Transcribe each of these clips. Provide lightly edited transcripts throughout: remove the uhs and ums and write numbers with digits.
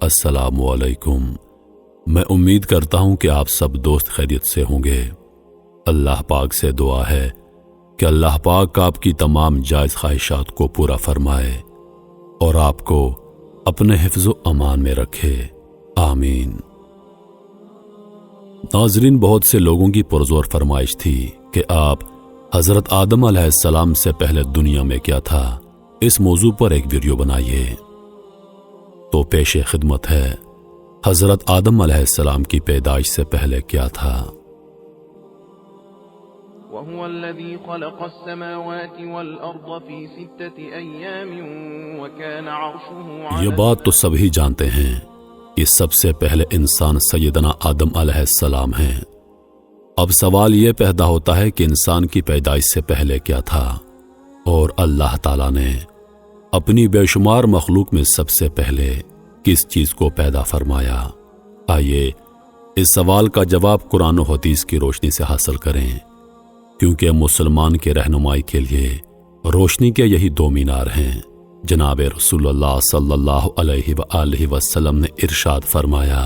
السلام علیکم۔ میں امید کرتا ہوں کہ آپ سب دوست خیریت سے ہوں گے۔ اللہ پاک سے دعا ہے کہ اللہ پاک آپ کی تمام جائز خواہشات کو پورا فرمائے اور آپ کو اپنے حفظ و امان میں رکھے، آمین۔ ناظرین، بہت سے لوگوں کی پرزور فرمائش تھی کہ آپ حضرت آدم علیہ السلام سے پہلے دنیا میں کیا تھا، اس موضوع پر ایک ویڈیو بنائیے۔ تو پیش خدمت ہے حضرت آدم علیہ السلام کی پیدائش سے پہلے کیا تھا۔ وَهُوَ الَّذِي خَلَقَ السَّمَاوَاتِ وَالْأَرْضَ فِي 6 أَيَّامٍ وَكَانَ عَرْشُهُ عَلَى یہ بات تو سبھی جانتے ہیں کہ سب سے پہلے انسان سیدنا آدم علیہ السلام ہیں۔ اب سوال یہ پیدا ہوتا ہے کہ انسان کی پیدائش سے پہلے کیا تھا، اور اللہ تعالیٰ نے اپنی بے شمار مخلوق میں سب سے پہلے کس چیز کو پیدا فرمایا؟ آئیے اس سوال کا جواب قرآن و حدیث کی روشنی سے حاصل کریں، کیونکہ مسلمان کے رہنمائی کے لیے روشنی کے یہی دو مینار ہیں۔ جناب رسول اللہ صلی اللہ علیہ وآلہ وسلم نے ارشاد فرمایا،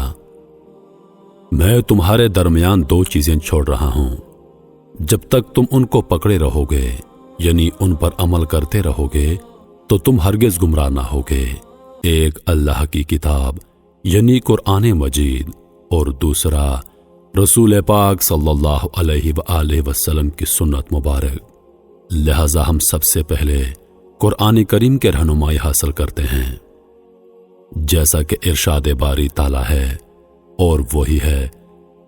میں تمہارے درمیان دو چیزیں چھوڑ رہا ہوں، جب تک تم ان کو پکڑے رہو گے، یعنی ان پر عمل کرتے رہو گے، تو تم ہرگز گمراہ نہ ہوگے۔ ایک اللہ کی کتاب یعنی قرآن مجید، اور دوسرا رسول پاک صلی اللہ علیہ وآلہ وسلم کی سنت مبارک۔ لہذا ہم سب سے پہلے قرآن کریم کے رہنمائی حاصل کرتے ہیں، جیسا کہ ارشاد باری تعالیٰ ہے، اور وہی ہے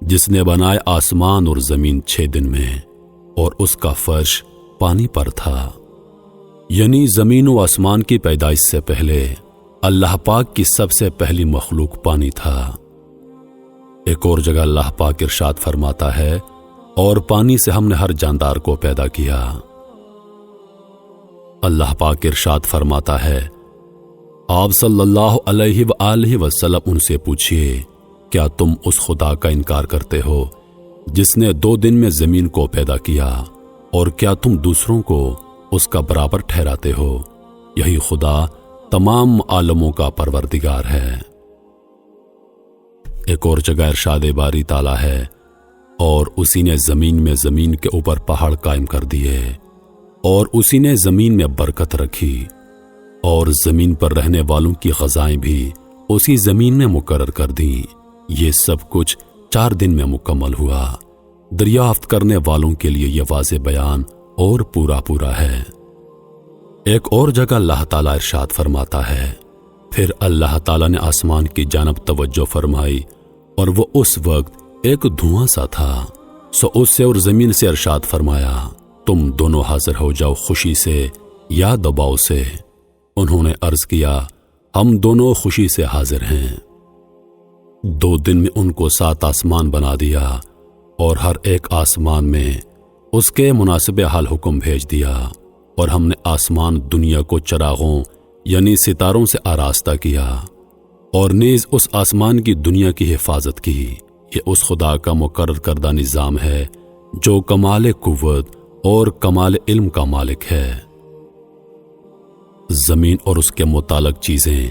جس نے بنائے آسمان اور زمین 6 دن میں، اور اس کا فرش پانی پر تھا۔ یعنی زمین و آسمان کی پیدائش سے پہلے اللہ پاک کی سب سے پہلی مخلوق پانی تھا۔ ایک اور جگہ اللہ پاک ارشاد فرماتا ہے، اور پانی سے ہم نے ہر جاندار کو پیدا کیا۔ اللہ پاک ارشاد فرماتا ہے، آپ صلی اللہ علیہ وآلہ وسلم ان سے پوچھئے، کیا تم اس خدا کا انکار کرتے ہو جس نے 2 دن میں زمین کو پیدا کیا، اور کیا تم دوسروں کو اس کا برابر ٹھہراتے ہو؟ یہی خدا تمام عالموں کا پروردگار ہے۔ ایک اور جگہ ارشاد باری تعالیٰ ہے، اور اسی نے زمین میں زمین کے اوپر پہاڑ قائم کر دیے، اور اسی نے زمین میں برکت رکھی، اور زمین پر رہنے والوں کی غذائیں بھی اسی زمین میں مقرر کر دیں۔ یہ سب کچھ 4 دن میں مکمل ہوا۔ دریافت کرنے والوں کے لیے یہ واضح بیان اور پورا پورا ہے۔ ایک اور جگہ اللہ تعالیٰ ارشاد فرماتا ہے، پھر اللہ تعالیٰ نے آسمان کی جانب توجہ فرمائی، اور وہ اس وقت ایک دھواں سا تھا، سو اس سے اور زمین سے ارشاد فرمایا، تم دونوں حاضر ہو جاؤ خوشی سے یا دباؤ سے۔ انہوں نے عرض کیا، ہم دونوں خوشی سے حاضر ہیں۔ 2 دن میں ان کو 7 آسمان بنا دیا، اور ہر ایک آسمان میں اس کے مناسب حال حکم بھیج دیا، اور ہم نے آسمان دنیا کو چراغوں یعنی ستاروں سے آراستہ کیا، اور نیز اس آسمان کی دنیا کی حفاظت کی۔ یہ اس خدا کا مقرر کردہ نظام ہے جو کمال قوت اور کمال علم کا مالک ہے۔ زمین اور اس کے متعلق چیزیں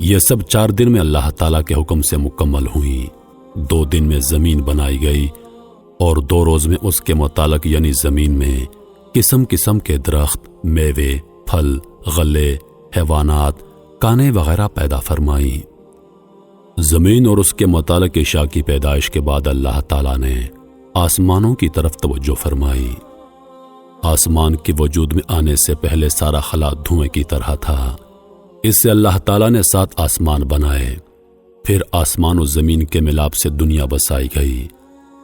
یہ سب 4 دن میں اللہ تعالیٰ کے حکم سے مکمل ہوئیں۔ 2 دن میں زمین بنائی گئی، اور 2 روز میں اس کے متعلق یعنی زمین میں قسم قسم کے درخت، میوے، پھل، غلے، حیوانات، کانیں وغیرہ پیدا فرمائیں۔ زمین اور اس کے متعلق اشیاء کی پیدائش کے بعد اللہ تعالیٰ نے آسمانوں کی طرف توجہ فرمائی۔ آسمان کے وجود میں آنے سے پہلے سارا خلا دھوئیں کی طرح تھا۔ اس سے اللہ تعالیٰ نے 7 آسمان بنائے۔ پھر آسمان و زمین کے ملاپ سے دنیا بسائی گئی۔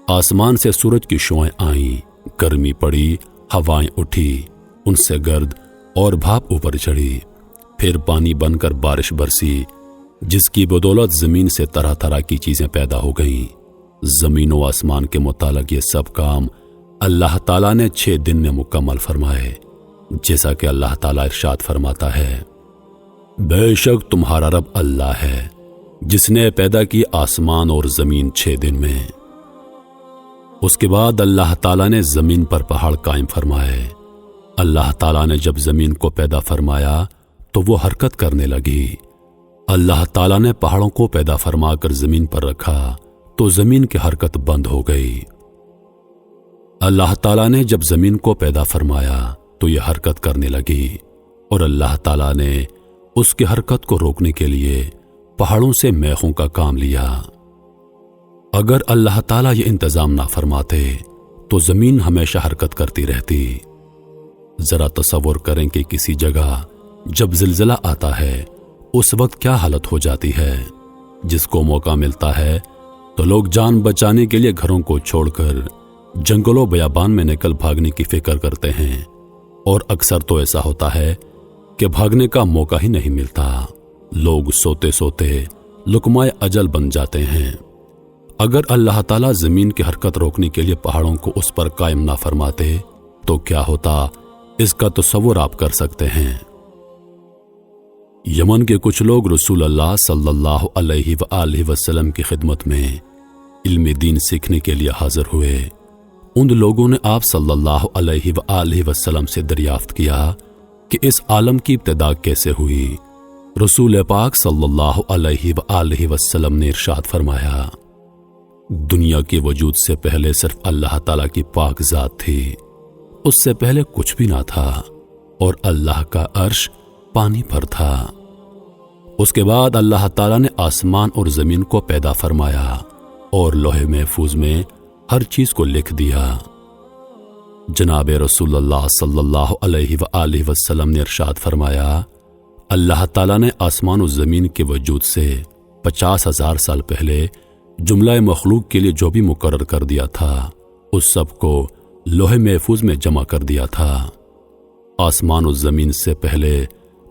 آسمان سے سورج کی شعائیں آئیں، گرمی پڑی، ہوائیں اٹھی، ان سے گرد اور بھاپ اوپر چڑھی۔ پھر پانی بن کر بارش برسی، جس کی بدولت زمین سے طرح طرح کی چیزیں پیدا ہو گئیں۔ زمین و آسمان کے متعلق یہ سب کام اللہ تعالیٰ نے 6 دن میں مکمل فرمائے، جیسا کہ اللہ تعالیٰ ارشاد فرماتا ہے، بے شک تمہارا رب اللہ ہے جس نے پیدا کی آسمان اور زمین 6 دن میں۔ اس کے بعد اللہ تعالیٰ نے زمین پر پہاڑ قائم فرمائے۔ اللہ تعالیٰ نے جب زمین کو پیدا فرمایا تو وہ حرکت کرنے لگی، اللہ تعالیٰ نے پہاڑوں کو پیدا فرما کر زمین پر رکھا تو زمین کی حرکت بند ہو گئی۔ اللہ تعالیٰ نے جب زمین کو پیدا فرمایا تو یہ حرکت کرنے لگی، اور اللہ تعالیٰ نے اس کی حرکت کو روکنے کے لیے پہاڑوں سے میخوں کا کام لیا۔ اگر اللہ تعالیٰ یہ انتظام نہ فرماتے تو زمین ہمیشہ حرکت کرتی رہتی۔ ذرا تصور کریں کہ کسی جگہ جب زلزلہ آتا ہے اس وقت کیا حالت ہو جاتی ہے۔ جس کو موقع ملتا ہے تو لوگ جان بچانے کے لیے گھروں کو چھوڑ کر جنگلوں بیابان میں نکل بھاگنے کی فکر کرتے ہیں، اور اکثر تو ایسا ہوتا ہے کہ بھاگنے کا موقع ہی نہیں ملتا۔ لوگ سوتے سوتے لقمۂ اجل بن جاتے ہیں۔ اگر اللہ تعالیٰ زمین کی حرکت روکنے کے لیے پہاڑوں کو اس پر قائم نہ فرماتے تو کیا ہوتا، اس کا تصور آپ کر سکتے ہیں۔ یمن کے کچھ لوگ رسول اللہ صلی اللہ علیہ وآلہ وسلم کی خدمت میں علم دین سیکھنے کے لیے حاضر ہوئے۔ ان لوگوں نے آپ صلی اللہ علیہ وآلہ وسلم سے دریافت کیا کہ اس عالم کی ابتدا کیسے ہوئی۔ رسول پاک صلی اللہ علیہ وآلہ وسلم نے ارشاد فرمایا، دنیا کے وجود سے پہلے صرف اللہ تعالیٰ کی پاک ذات تھی، اس سے پہلے کچھ بھی نہ تھا، اور اللہ کا عرش پانی پر تھا۔ اس کے بعد اللہ تعالیٰ نے آسمان اور زمین کو پیدا فرمایا اور لوح محفوظ میں ہر چیز کو لکھ دیا۔ جناب رسول اللہ صلی اللہ علیہ وآلہ وسلم نے ارشاد فرمایا، اللہ تعالیٰ نے آسمان و زمین کے وجود سے 50,000 سال پہلے جملہ مخلوق کے لیے جو بھی مقرر کر دیا تھا اس سب کو لوح محفوظ میں جمع کر دیا تھا۔ آسمان و زمین سے پہلے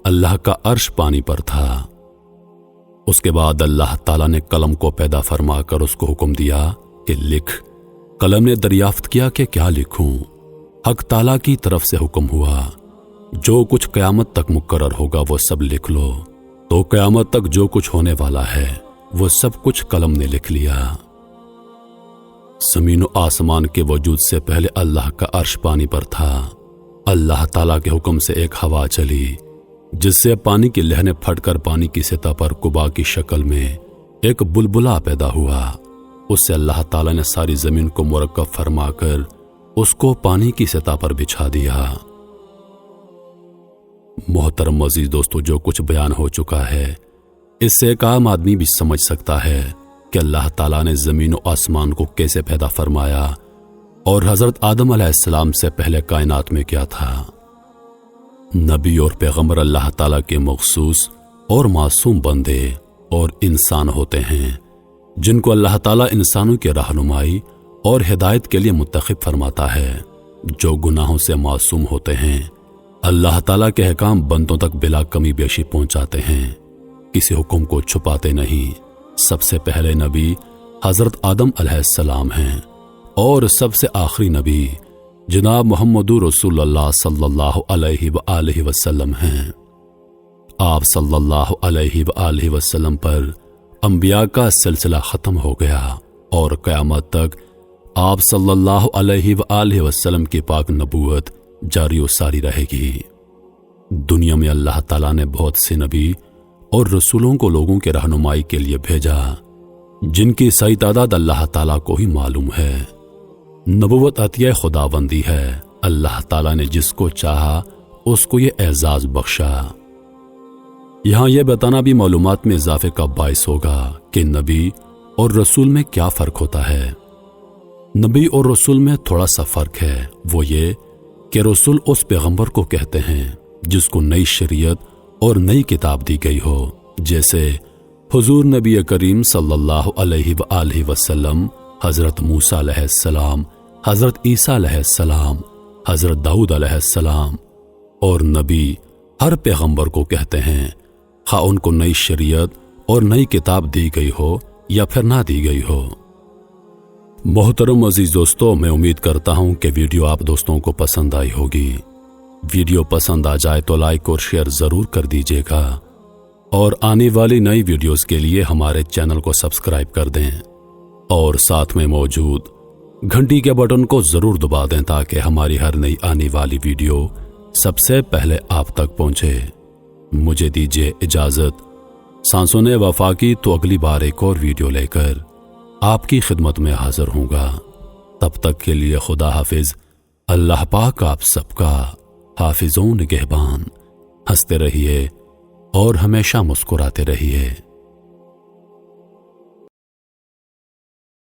اللہ کا عرش پانی پر تھا۔ اس کے بعد اللہ تعالیٰ نے قلم کو پیدا فرما کر اس کو حکم دیا کہ لکھ۔ قلم نے دریافت کیا کہ کیا لکھوں؟ حق تعالیٰ کی طرف سے حکم ہوا، جو کچھ قیامت تک مقرر ہوگا وہ سب لکھ لو۔ تو قیامت تک جو کچھ ہونے والا ہے وہ سب کچھ قلم نے لکھ لیا۔ زمین و آسمان کے وجود سے پہلے اللہ کا عرش پانی پر تھا۔ اللہ تعالیٰ کے حکم سے ایک ہوا چلی جس سے پانی کی لہریں پھٹ کر پانی کی سطح پر قبا کی شکل میں ایک بلبلا پیدا ہوا۔ اس سے اللہ تعالیٰ نے ساری زمین کو مرکب فرما کر اس کو پانی کی سطح پر بچھا دیا۔ محترم عزیز دوستو، جو کچھ بیان ہو چکا ہے اس سے ایک عام آدمی بھی سمجھ سکتا ہے کہ اللہ تعالیٰ نے زمین و آسمان کو کیسے پیدا فرمایا اور حضرت آدم علیہ السلام سے پہلے کائنات میں کیا تھا۔ نبی اور پیغمبر اللہ تعالیٰ کے مخصوص اور معصوم بندے اور انسان ہوتے ہیں جن کو اللہ تعالیٰ انسانوں کی رہنمائی اور ہدایت کے لیے منتخب فرماتا ہے۔ جو گناہوں سے معصوم ہوتے ہیں اللہ تعالیٰ کے احکام بندوں تک بلا کمی بیشی پہنچاتے ہیں، کسی حکم کو چھپاتے نہیں۔ سب سے پہلے نبی حضرت آدم علیہ السلام ہیں اور سب سے آخری نبی جناب محمد رسول اللہ صلی اللہ علیہ وآلہ وسلم ہیں۔ آپ صلی اللہ علیہ وآلہ وسلم پر انبیاء کا سلسلہ ختم ہو گیا اور قیامت تک آپ صلی اللہ علیہ وآلہ وسلم کی پاک نبوت جاری و ساری رہے گی۔ دنیا میں اللہ تعالیٰ نے بہت سے نبی اور رسولوں کو لوگوں کے رہنمائی کے لیے بھیجا جن کی صحیح تعداد اللہ تعالیٰ کو ہی معلوم ہے۔ نبوت عطیہ خداوندی ہے، اللہ تعالیٰ نے جس کو چاہا اس کو یہ اعزاز بخشا۔ یہاں یہ بتانا بھی معلومات میں اضافے کا باعث ہوگا کہ نبی اور رسول میں کیا فرق ہوتا ہے۔ نبی اور رسول میں تھوڑا سا فرق ہے، وہ یہ کہ رسول اس پیغمبر کو کہتے ہیں جس کو نئی شریعت اور نئی کتاب دی گئی ہو، جیسے حضور نبی کریم صلی اللہ علیہ وآلہ وسلم، حضرت موسیٰ علیہ السلام، حضرت عیسیٰ علیہ السلام، حضرت داؤد علیہ السلام۔ اور نبی ہر پیغمبر کو کہتے ہیں، خواہ ان کو نئی شریعت اور نئی کتاب دی گئی ہو یا پھر نہ دی گئی ہو۔ محترم عزیز دوستو، میں امید کرتا ہوں کہ ویڈیو آپ دوستوں کو پسند آئی ہوگی۔ ویڈیو پسند آ جائے تو لائک اور شیئر ضرور کر دیجیے گا، اور آنے والی نئی ویڈیوز کے لیے ہمارے چینل کو سبسکرائب کر دیں اور ساتھ میں موجود گھنٹی کے بٹن کو ضرور دبا دیں تاکہ ہماری ہر نئی آنے والی ویڈیو سب سے پہلے آپ تک پہنچے۔ مجھے دیجیے اجازت۔ سانسوں نے وفا کی تو اگلی بار ایک اور ویڈیو لے کر آپ کی خدمت میں حاضر ہوں گا۔ تب تک کے لیے خدا حافظ۔ اللہ پاک آپ سب کا حافظ و نگہبان۔ ہنستے رہیے اور ہمیشہ مسکراتے رہیے۔